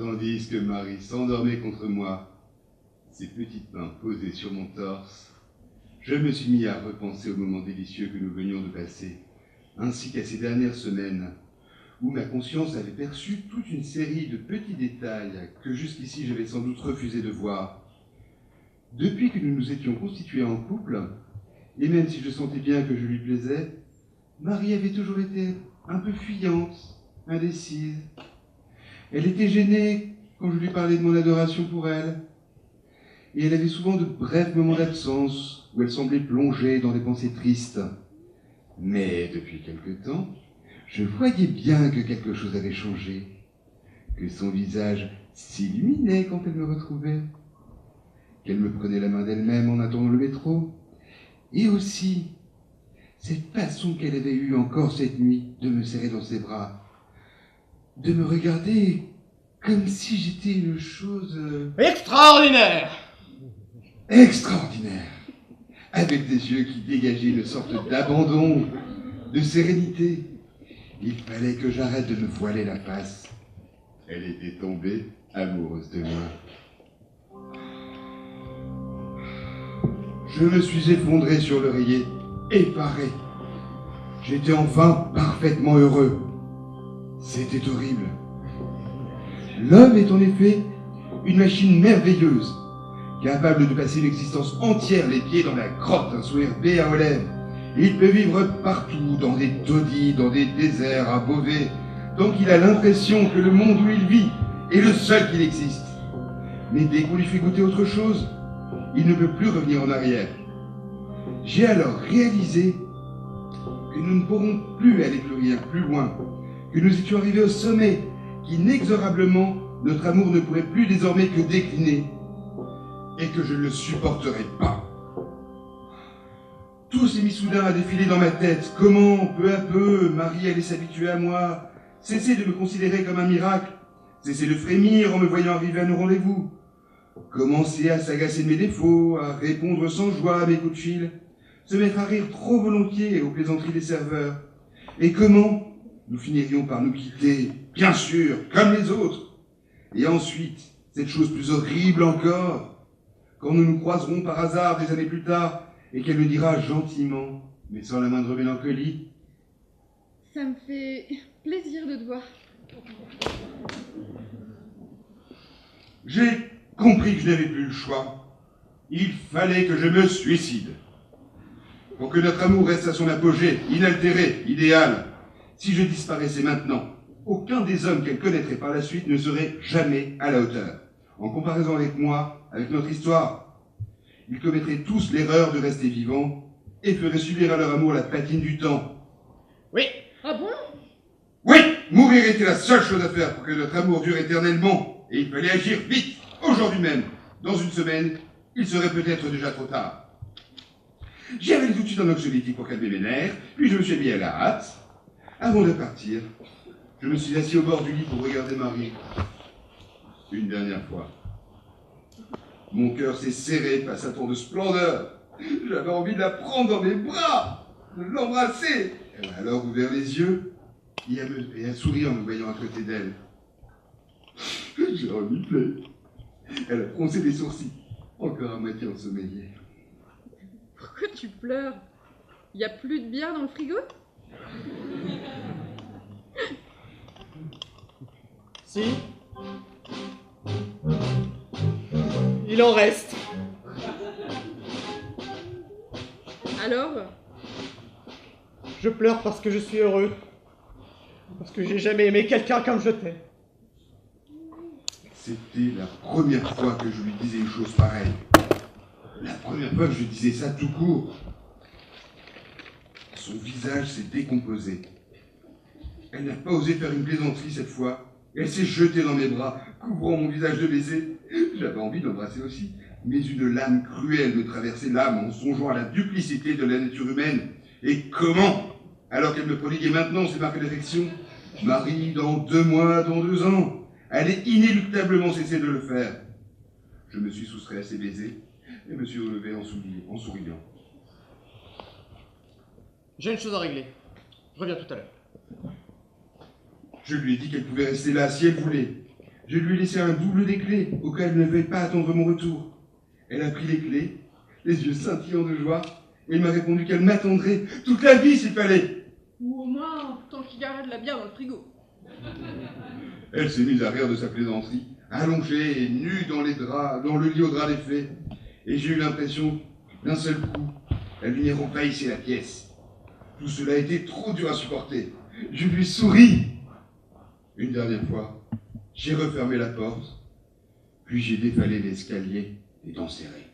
Tandis que Marie s'endormait contre moi, ses petites mains posées sur mon torse, je me suis mis à repenser aux moments délicieux que nous venions de passer, ainsi qu'à ces dernières semaines, où ma conscience avait perçu toute une série de petits détails que jusqu'ici j'avais sans doute refusé de voir. Depuis que nous nous étions constitués en couple, et même si je sentais bien que je lui plaisais, Marie avait toujours été un peu fuyante, indécise. Elle était gênée quand je lui parlais de mon adoration pour elle, et elle avait souvent de brefs moments d'absence où elle semblait plongée dans des pensées tristes. Mais depuis quelque temps, je voyais bien que quelque chose avait changé, que son visage s'illuminait quand elle me retrouvait, qu'elle me prenait la main d'elle-même en attendant le métro, et aussi cette façon qu'elle avait eue encore cette nuit de me serrer dans ses bras, de me regarder comme si j'étais une chose... extraordinaire! Extraordinaire, avec des yeux qui dégageaient une sorte d'abandon, de sérénité. Il fallait que j'arrête de me voiler la face. Elle était tombée amoureuse de moi. Je me suis effondré sur l'oreiller, effaré. J'étais enfin parfaitement heureux. C'était horrible. L'homme est en effet une machine merveilleuse, capable de passer une existence entière les pieds dans la grotte d'un sourire béat aux lèvres. Il peut vivre partout, dans des taudis, dans des déserts, à Beauvais, tant qu'il a l'impression que le monde où il vit est le seul qu'il existe. Mais dès qu'on lui fait goûter autre chose, il ne peut plus revenir en arrière. J'ai alors réalisé que nous ne pourrons plus aller plus loin, que nous étions arrivés au sommet, qu'inexorablement, notre amour ne pourrait plus désormais que décliner, et que je ne le supporterais pas. Tout s'est mis soudain à défiler dans ma tête. Comment, peu à peu, Marie allait s'habituer à moi, cesser de me considérer comme un miracle, cesser de frémir en me voyant arriver à nos rendez-vous, commencer à s'agacer de mes défauts, à répondre sans joie à mes coups de fil, se mettre à rire trop volontiers aux plaisanteries des serveurs. Et comment nous finirions par nous quitter, bien sûr, comme les autres. Et ensuite, cette chose plus horrible encore, quand nous nous croiserons par hasard des années plus tard, et qu'elle me dira gentiment, mais sans la moindre mélancolie: ça me fait plaisir de te voir. J'ai compris que je n'avais plus le choix. Il fallait que je me suicide. Pour que notre amour reste à son apogée, inaltéré, idéal. Si je disparaissais maintenant, aucun des hommes qu'elle connaîtrait par la suite ne serait jamais à la hauteur. En comparaison avec moi, avec notre histoire, ils commettraient tous l'erreur de rester vivants et feraient subir à leur amour la patine du temps. Oui. Ah bon? Oui, mourir était la seule chose à faire pour que notre amour dure éternellement. Et il fallait agir vite, aujourd'hui même. Dans une semaine, il serait peut-être déjà trop tard. J'ai avalé tout de suite un anxiolytique pour calmer mes nerfs, puis je me suis mis à la hâte. Avant de partir, je me suis assis au bord du lit pour regarder Marie. Une dernière fois. Mon cœur s'est serré face à tant de splendeur. J'avais envie de la prendre dans mes bras, de l'embrasser. Elle a alors ouvert les yeux et a souri en me voyant à côté d'elle. J'ai reniflé. Elle a froncé les sourcils, encore à moitié ensommeillée. Pourquoi tu pleures? Y a plus de bière dans le frigo? Si. Il en reste. Alors? Je pleure parce que je suis heureux. Parce que j'ai jamais aimé quelqu'un comme je t'aime. C'était la première fois que je lui disais une chose pareille. La première fois que je disais ça tout court. Son visage s'est décomposé. Elle n'a pas osé faire une plaisanterie cette fois. Elle s'est jetée dans mes bras, couvrant mon visage de baisers. J'avais envie d'embrasser aussi, mais une lame cruelle me traversait l'âme en songeant à la duplicité de la nature humaine. Et comment, alors qu'elle me prodiguait maintenant ses marques d'affection, Marie, dans 2 mois, dans 2 ans, allait inéluctablement cesser de le faire. Je me suis soustrait à ses baisers et me suis relevé en souriant. J'ai une chose à régler. Je reviens tout à l'heure. Je lui ai dit qu'elle pouvait rester là si elle voulait. Je lui ai laissé un double des clés, au cas où elle ne devait pas attendre mon retour. Elle a pris les clés, les yeux scintillants de joie, et elle m'a répondu qu'elle m'attendrait toute la vie s'il fallait. Ou au moins, tant qu'il garde la bière dans le frigo. Elle s'est mise à rire de sa plaisanterie, allongée et nue dans le lit au drap des fées. Et j'ai eu l'impression, d'un seul coup, la lumière envahissait la pièce. Tout cela a été trop dur à supporter. Je lui souris. Une dernière fois, j'ai refermé la porte, puis j'ai défalé l'escalier, les dents serrées.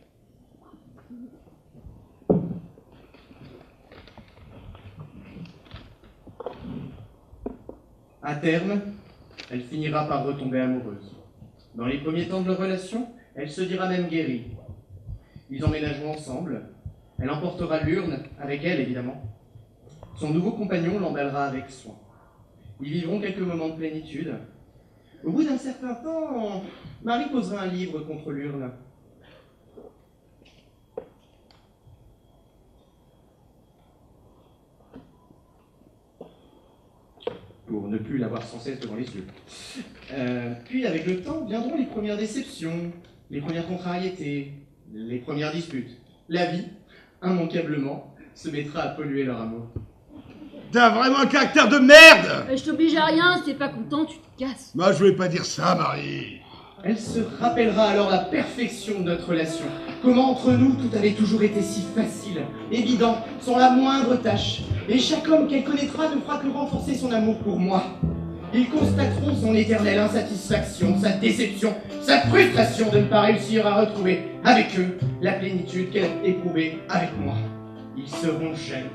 À terme, elle finira par retomber amoureuse. Dans les premiers temps de leur relation, elle se dira même guérie. Ils emménageront ensemble. Elle emportera l'urne, avec elle évidemment. Son nouveau compagnon l'emballera avec soin. Ils vivront quelques moments de plénitude. Au bout d'un certain temps, Marie posera un livre contre l'urne. Pour ne plus l'avoir sans cesse devant les yeux. Puis avec le temps viendront les premières déceptions, les premières contrariétés, les premières disputes. La vie, immanquablement, se mettra à polluer leur amour. T'as vraiment un caractère de merde! Je t'oblige à rien, si t'es pas content, tu te casses. Moi, je voulais pas dire ça, Marie. Elle se rappellera alors la perfection de notre relation. Comment entre nous tout avait toujours été si facile, évident, sans la moindre tâche. Et chaque homme qu'elle connaîtra ne fera que renforcer son amour pour moi. Ils constateront son éternelle insatisfaction, sa déception, sa frustration de ne pas réussir à retrouver avec eux la plénitude qu'elle a éprouvée avec moi. Ils seront jaloux.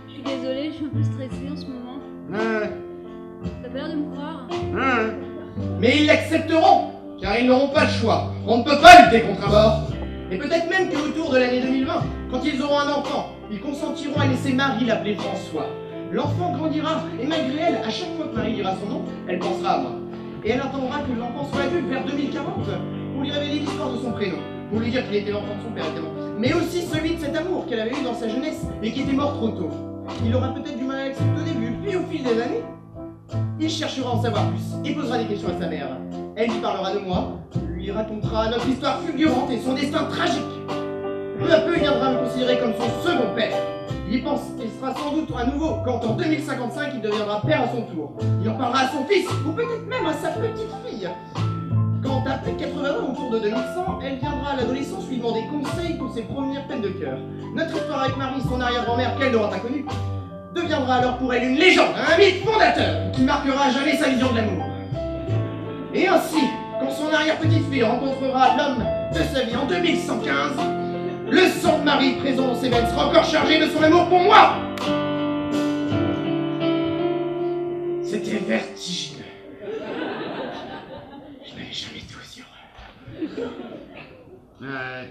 Je suis désolée, je suis un peu stressée en ce moment. T'as pas l'air de me croire. Mais ils l'accepteront, car ils n'auront pas le choix. On ne peut pas lutter contre un mort. Et peut-être même qu'au retour de l'année 2020, quand ils auront un enfant, ils consentiront à laisser Marie l'appeler François. L'enfant grandira, et malgré elle, à chaque fois que Marie lira son nom, elle pensera à moi. Et elle attendra que l'enfant soit adulte vers 2040 pour lui révéler l'histoire de son prénom, pour lui dire qu'il était l'enfant de son père, évidemment, mais aussi celui de cet amour qu'elle avait eu dans sa jeunesse et qui était mort trop tôt. Il aura peut-être du mal à l'accepter au début, puis au fil des années, il cherchera à en savoir plus et posera des questions à sa mère. Elle lui parlera de moi, lui racontera notre histoire fulgurante et son destin tragique. Peu à peu, il viendra me considérer comme son second père. Il y pense qu'il sera sans doute à nouveau quand en 2055 il deviendra père à son tour. Il en parlera à son fils, ou peut-être même à sa petite fille. Quand à plus de 80 ans, autour de 2100, elle viendra à l'adolescence lui demander conseil pour ses premières peines de cœur. Notre histoire avec Marie, son arrière-grand-mère qu'elle n'aura pas connue, deviendra alors pour elle une légende, un mythe fondateur qui marquera à jamais sa vision de l'amour. Et ainsi, quand son arrière-petite-fille rencontrera l'homme de sa vie en 2115, le sang de Marie présent dans ses veines sera encore chargé de son amour pour moi. C'était vertigineux. Je n'avais jamais été aussi heureux. Ouais.